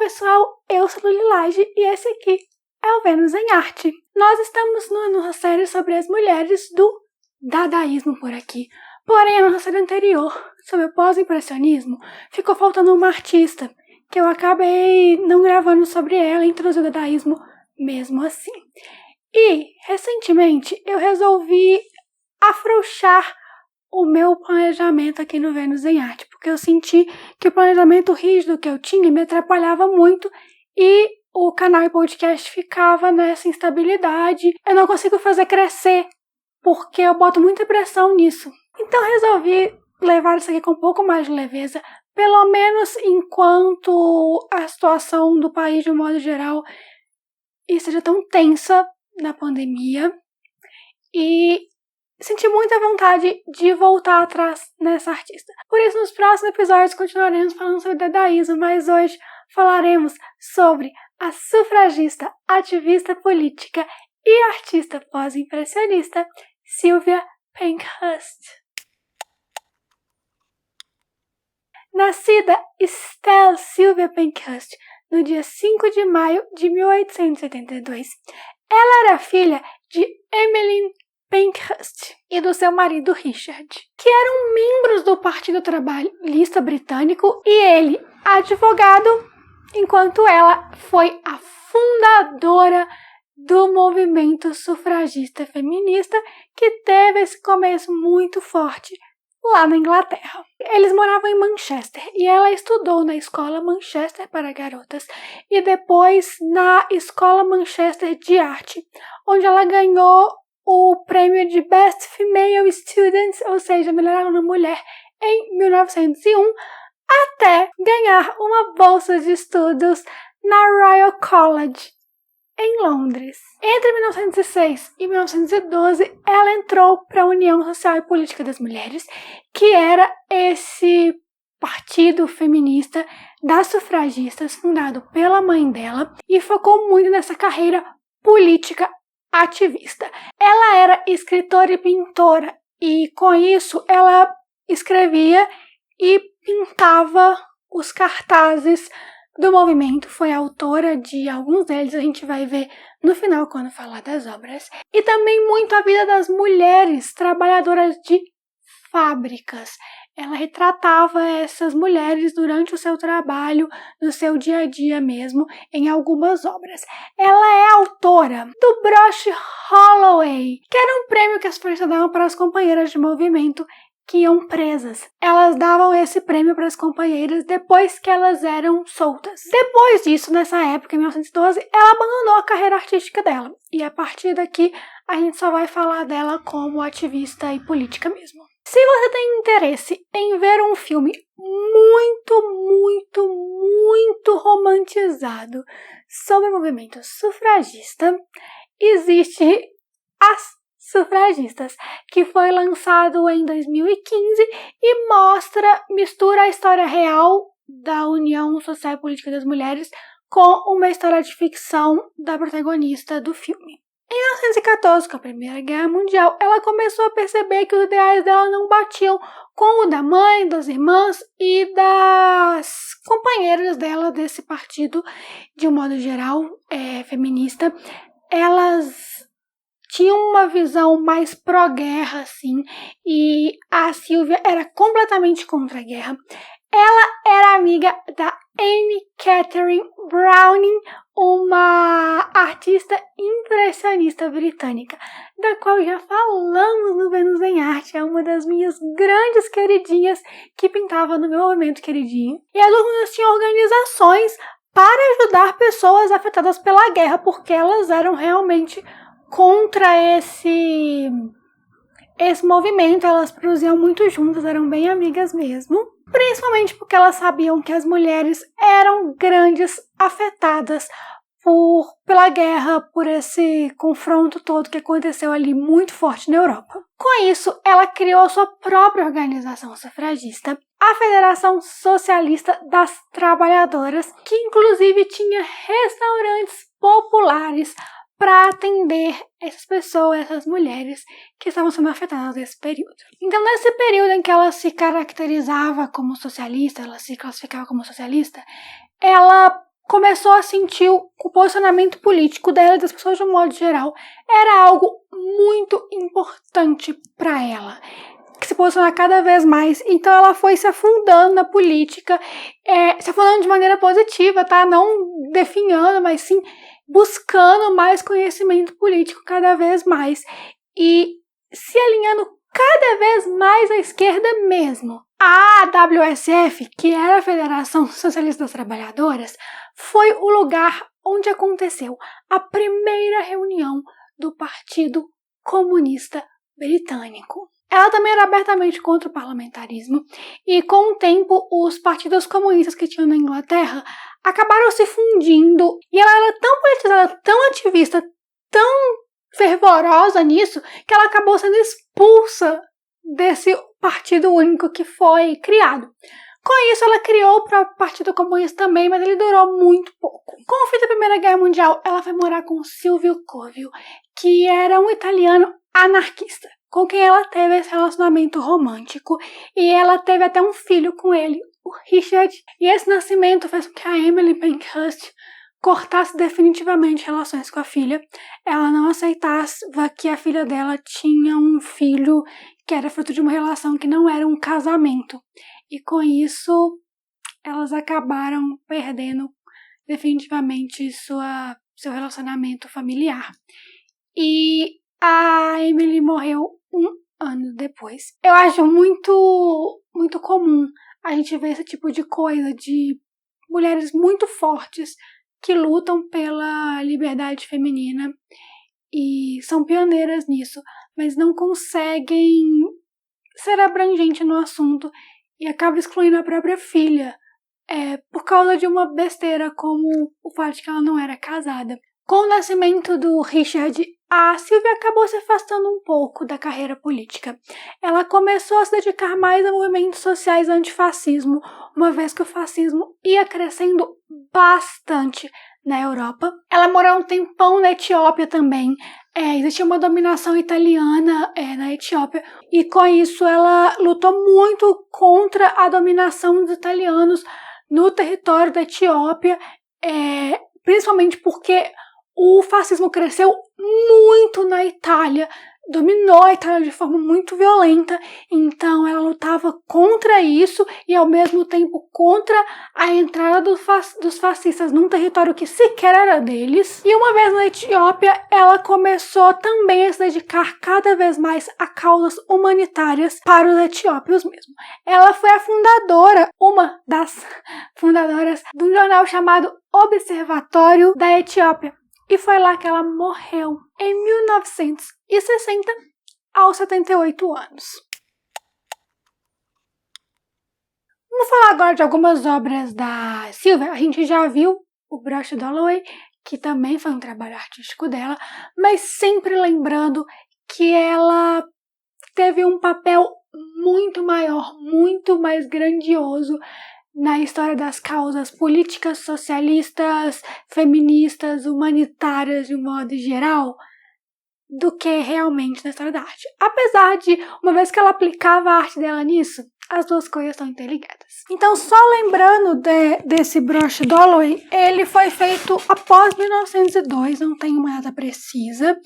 pessoal, eu sou a Lilage e esse aqui é o Vênus em Arte. Nós estamos na nossa série sobre as mulheres do dadaísmo por aqui. Porém, a nossa série anterior, sobre o pós-impressionismo, ficou faltando uma artista, que eu acabei não gravando sobre ela e introduzindo o dadaísmo mesmo assim. E, recentemente, eu resolvi afrouxar o meu planejamento aqui no Vênus em Arte, porque eu senti que o planejamento rígido que eu tinha me atrapalhava muito e o canal e podcast ficava nessa instabilidade. Eu não consigo fazer crescer, porque eu boto muita pressão nisso. Então resolvi levar isso aqui com um pouco mais de leveza, pelo menos enquanto a situação do país de um modo geral esteja tão tensa na pandemia. E senti muita vontade de voltar atrás nessa artista. Por isso, nos próximos episódios continuaremos falando sobre dadaísmo, mas hoje falaremos sobre a sufragista, ativista política e artista pós-impressionista Sylvia Pankhurst. Nascida Estelle Sylvia Pankhurst no dia 5 de maio de 1872, ela era filha de Emmeline Pankhurst e do seu marido Richard, que eram membros do Partido Trabalhista Britânico e ele, advogado, enquanto ela foi a fundadora do movimento sufragista feminista que teve esse começo muito forte lá na Inglaterra. Eles moravam em Manchester e ela estudou na Escola Manchester para Garotas e depois na Escola Manchester de Arte, onde ela ganhou o prêmio de Best Female Student, ou seja, melhor aluna mulher, em 1901, até ganhar uma bolsa de estudos na Royal College, em Londres. Entre 1906 e 1912, ela entrou para a União Social e Política das Mulheres, que era esse partido feminista das sufragistas fundado pela mãe dela, e focou muito nessa carreira política ativista. Ela era escritora e pintora, e com isso ela escrevia e pintava os cartazes do movimento. Foi autora de alguns deles, a gente vai ver no final quando falar das obras. E também muito a vida das mulheres trabalhadoras de fábricas. Ela retratava essas mulheres durante o seu trabalho, no seu dia a dia mesmo, em algumas obras. Ela é autora do broche Holloway, que era um prêmio que as forças davam para as companheiras de movimento que iam presas. Elas davam esse prêmio para as companheiras depois que elas eram soltas. Depois disso, nessa época, em 1912, ela abandonou a carreira artística dela. E a partir daqui, a gente só vai falar dela como ativista e política mesmo. Se você tem interesse em ver um filme muito romantizado sobre o movimento sufragista, existe As Sufragistas, que foi lançado em 2015 e mistura a história real da União Social e Política das Mulheres com uma história de ficção da protagonista do filme. Em 1914, com a Primeira Guerra Mundial, ela começou a perceber que os ideais dela não batiam com o da mãe, das irmãs e das companheiras dela desse partido, de um modo geral, feminista. Elas tinham uma visão mais pró-guerra, assim, e a Sylvia era completamente contra a guerra. Ela era amiga da Anne Catherine Browning, uma artista impressionista britânica, da qual já falamos no Vênus em Arte. É uma das minhas grandes queridinhas que pintava no meu movimento queridinho. E as duas tinham organizações para ajudar pessoas afetadas pela guerra, porque elas eram realmente contra esse movimento. Elas produziam muito juntas, eram bem amigas mesmo. Principalmente porque elas sabiam que as mulheres eram grandes afetadas pela guerra, por esse confronto todo que aconteceu ali muito forte na Europa. Com isso, ela criou sua própria organização sufragista, a Federação Socialista das Trabalhadoras, que inclusive tinha restaurantes populares para atender essas pessoas, essas mulheres que estavam sendo afetadas nesse período. Então, nesse período em que ela se caracterizava como socialista, ela se classificava como socialista, ela começou a sentir o posicionamento político dela e das pessoas de um modo geral era algo muito importante para ela, que se posicionar cada vez mais. Então ela foi se afundando na política, se afundando de maneira positiva, tá? Não definhando, mas sim buscando mais conhecimento político cada vez mais e se alinhando cada vez mais à esquerda mesmo. A WSF, que era a Federação Socialista das Trabalhadoras, foi o lugar onde aconteceu a primeira reunião do Partido Comunista Britânico. Ela também era abertamente contra o parlamentarismo e, com o tempo, os partidos comunistas que tinham na Inglaterra acabaram se fundindo e ela era tão politizada, tão ativista, tão fervorosa nisso, que ela acabou sendo expulsa desse partido único que foi criado. Com isso, ela criou o próprio Partido Comunista também, mas ele durou muito pouco. Com o fim da Primeira Guerra Mundial, ela foi morar com Silvio Covio, que era um italiano anarquista, com quem ela teve esse relacionamento romântico, e ela teve até um filho com ele, o Richard, e esse nascimento fez com que a Emily Pankhurst cortasse definitivamente relações com a filha. Ela não aceitava que a filha dela tinha um filho que era fruto de uma relação que não era um casamento. E com isso, elas acabaram perdendo definitivamente seu relacionamento familiar. E a Emily morreu 1 ano depois. Eu acho muito, muito comum a gente ver esse tipo de coisa, de mulheres muito fortes que lutam pela liberdade feminina e são pioneiras nisso, mas não conseguem ser abrangente no assunto e acaba excluindo a própria filha por causa de uma besteira como o fato de que ela não era casada. Com o nascimento do Richard, a Sylvia acabou se afastando um pouco da carreira política. Ela começou a se dedicar mais a movimentos sociais antifascismo, uma vez que o fascismo ia crescendo bastante na Europa. Ela morou um tempão na Etiópia também. Existia uma dominação italiana na Etiópia, e com isso ela lutou muito contra a dominação dos italianos no território da Etiópia, principalmente porque o fascismo cresceu muito na Itália, dominou a Itália de forma muito violenta, então ela lutava contra isso e ao mesmo tempo contra a entrada dos fascistas num território que sequer era deles. E uma vez na Etiópia, ela começou também a se dedicar cada vez mais a causas humanitárias para os etiópios mesmo. Ela foi uma das fundadoras de um jornal chamado Observatório da Etiópia. E foi lá que ela morreu, em 1960, aos 78 anos. Vamos falar agora de algumas obras da Sylvia. A gente já viu o Broche Dalloway, que também foi um trabalho artístico dela, mas sempre lembrando que ela teve um papel muito maior, muito mais grandioso na história das causas políticas, socialistas, feministas, humanitárias de um modo geral, do que realmente na história da arte. Apesar de, uma vez que ela aplicava a arte dela nisso, as duas coisas estão interligadas. Então, só lembrando desse Broche Dalloway, ele foi feito após 1902, não tem uma data precisa,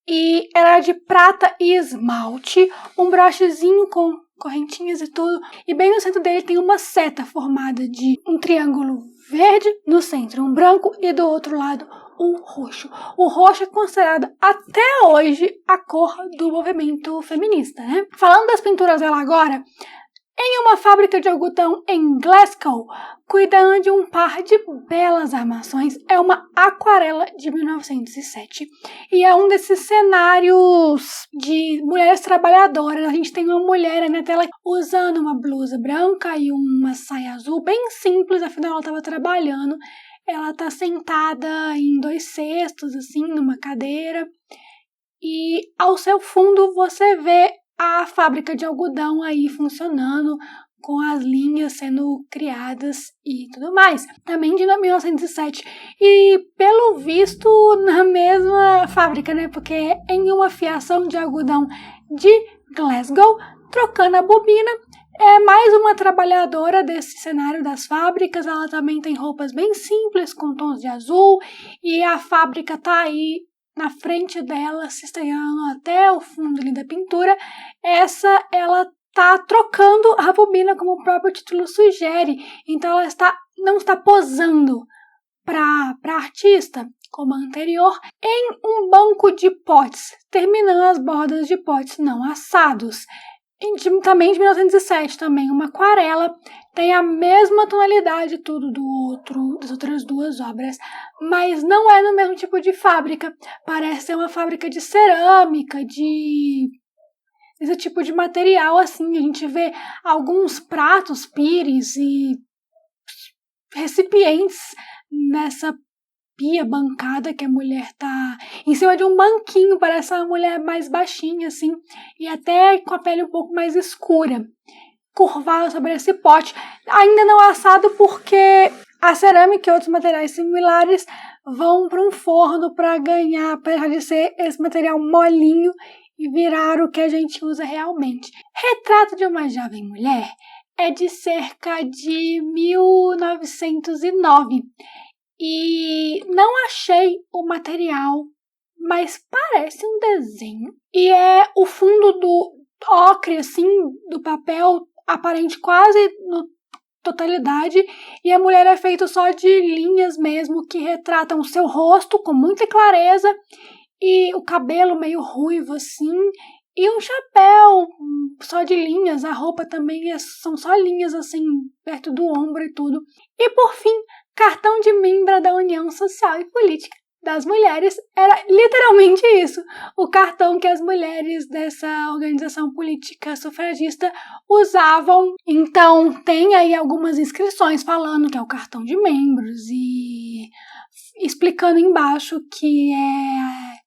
e era de prata e esmalte, um brochezinho com correntinhas e tudo, e bem no centro dele tem uma seta formada de um triângulo verde no centro, um branco, e do outro lado um roxo. O roxo é considerado até hoje a cor do movimento feminista, né? Falando das pinturas dela agora, em uma fábrica de algodão em Glasgow, cuidando de um par de belas armações, é uma aquarela de 1907. E é um desses cenários de mulheres trabalhadoras. A gente tem uma mulher aí na tela usando uma blusa branca e uma saia azul, bem simples, afinal ela estava trabalhando. Ela está sentada em 2 cestos, assim, numa cadeira. E ao seu fundo você vê a fábrica de algodão aí funcionando, com as linhas sendo criadas e tudo mais. Também de 1907. E pelo visto na mesma fábrica, né? Porque em uma fiação de algodão de Glasgow, trocando a bobina, é mais uma trabalhadora desse cenário das fábricas. Ela também tem roupas bem simples, com tons de azul, e a fábrica tá aí na frente dela, se estendendo até o fundo ali da pintura. Ela tá trocando a bobina, como o próprio título sugere. Então ela não está posando para artista, como a anterior, em um banco de potes, terminando as bordas de potes não assados. Também de 1907, também uma aquarela, tem a mesma tonalidade tudo das outras duas obras, mas não é no mesmo tipo de fábrica. Parece ser uma fábrica de cerâmica, esse tipo de material assim. A gente vê alguns pratos, pires e recipientes nessa pia bancada, que a mulher tá em cima de um banquinho, parece uma mulher mais baixinha assim, e até com a pele um pouco mais escura, curvada sobre esse pote, ainda não assado, porque a cerâmica e outros materiais similares vão para um forno para ganhar, apesar de ser esse material molinho, e virar o que a gente usa realmente. Retrato de uma jovem mulher é de cerca de 1909 e não achei o material, mas parece um desenho. E é o fundo do ocre, assim, do papel aparente quase na totalidade, e a mulher é feita só de linhas mesmo, que retratam o seu rosto com muita clareza, e o cabelo meio ruivo assim, e um chapéu só de linhas. A roupa também são só linhas assim, perto do ombro e tudo. E por fim, cartão de membro da União Social e Política das Mulheres. Era literalmente isso, o cartão que as mulheres dessa organização política sufragista usavam. Então tem aí algumas inscrições falando que é o cartão de membros e explicando embaixo que é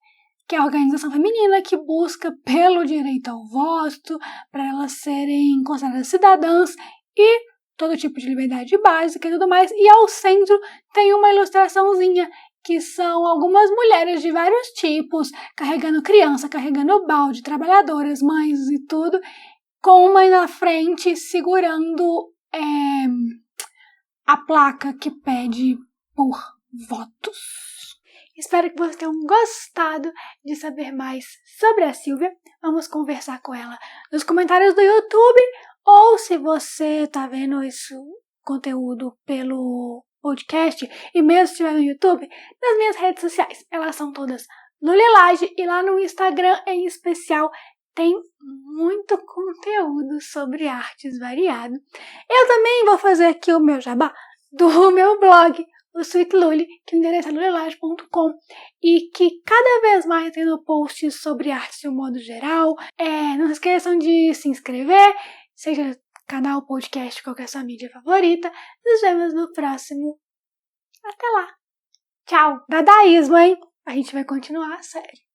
a organização feminina que busca pelo direito ao voto, para elas serem consideradas cidadãs e todo tipo de liberdade básica e tudo mais. E ao centro tem uma ilustraçãozinha, que são algumas mulheres de vários tipos, carregando criança, carregando balde, trabalhadoras, mães e tudo, com uma na frente segurando a placa que pede por votos. Espero que vocês tenham gostado de saber mais sobre a Silvia. Vamos conversar com ela nos comentários do YouTube, ou se você está vendo esse conteúdo pelo podcast e mesmo se estiver no YouTube, nas minhas redes sociais. Elas são todas no Lilage, e lá no Instagram em especial tem muito conteúdo sobre artes variado. Eu também vou fazer aqui o meu jabá do meu blog, o Sweet Lully, que o endereço é lulilage.com, e que cada vez mais tendo posts sobre arte de um modo geral. Não se esqueçam de se inscrever, seja canal, podcast, qualquer sua mídia favorita. Nos vemos no próximo. Até lá. Tchau. Dadaísmo, hein? A gente vai continuar a série.